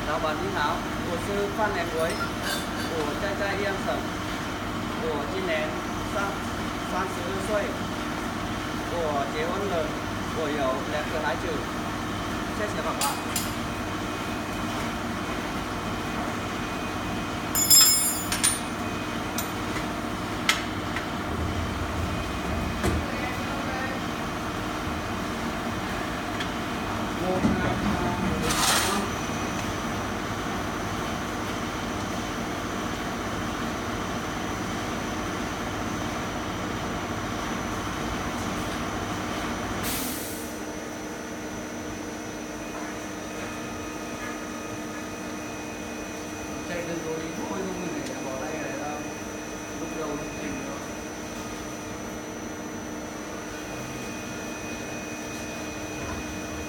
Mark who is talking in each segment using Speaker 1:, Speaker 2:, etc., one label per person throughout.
Speaker 1: 老板你好，我是范连维，我在医省，我今年32岁，我结婚了，我有2个孩子，谢谢爸爸。Chạy được rồi thì thôi không mình phải bỏ tay này đâu, lúc đầu nó chỉnh rồi.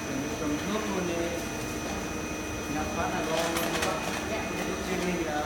Speaker 1: Mình cầm nước luôn đi, nhập phát là lo các ghép cái trên mình là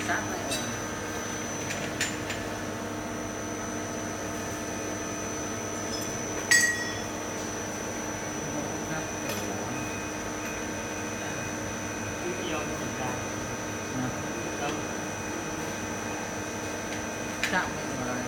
Speaker 1: sát này. Chạm lên vào đây.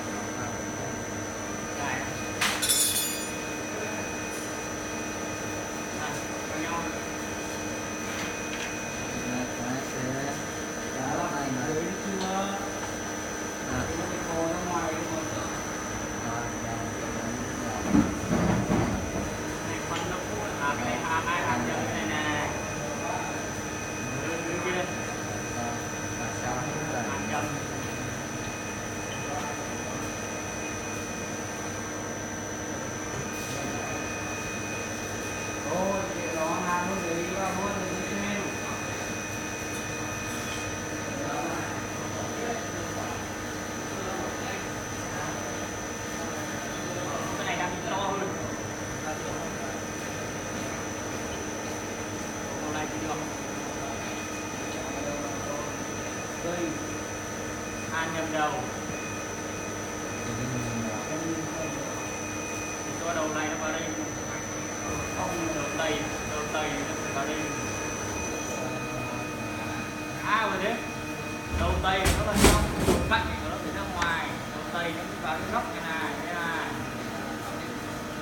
Speaker 1: An nhầm đầu, cho đầu này nó vào đây, không đầu tây nó vào đây. Rồi đấy, đầu tây nó là trong, đầu cạnh của nó phải ra ngoài, đầu tây nó vào cái góc cái này,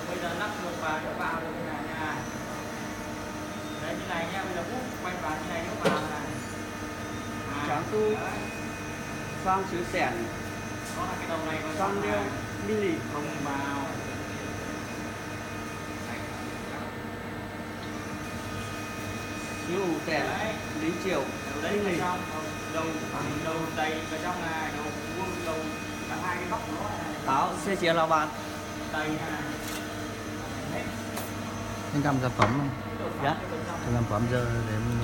Speaker 1: bây giờ lắp ngược vào nó vào được cái này nha. Đấy như này nha, bây giờ hút quay vào như này nó vào này. Tráng tu sang xứ sẻn,
Speaker 2: có là cái đầu này
Speaker 1: sang đeo mini
Speaker 2: không vào.
Speaker 1: xứ ủ sẻn lý chiều
Speaker 2: Đấy là trong đầu tây vào trong này, đầu vuông đầu cả hai cái góc của nó này.
Speaker 1: Táo xe chia lao bàn
Speaker 2: Tây này.
Speaker 3: Anh cầm sản phẩm không?
Speaker 1: dạ
Speaker 3: Sản phẩm giờ để mình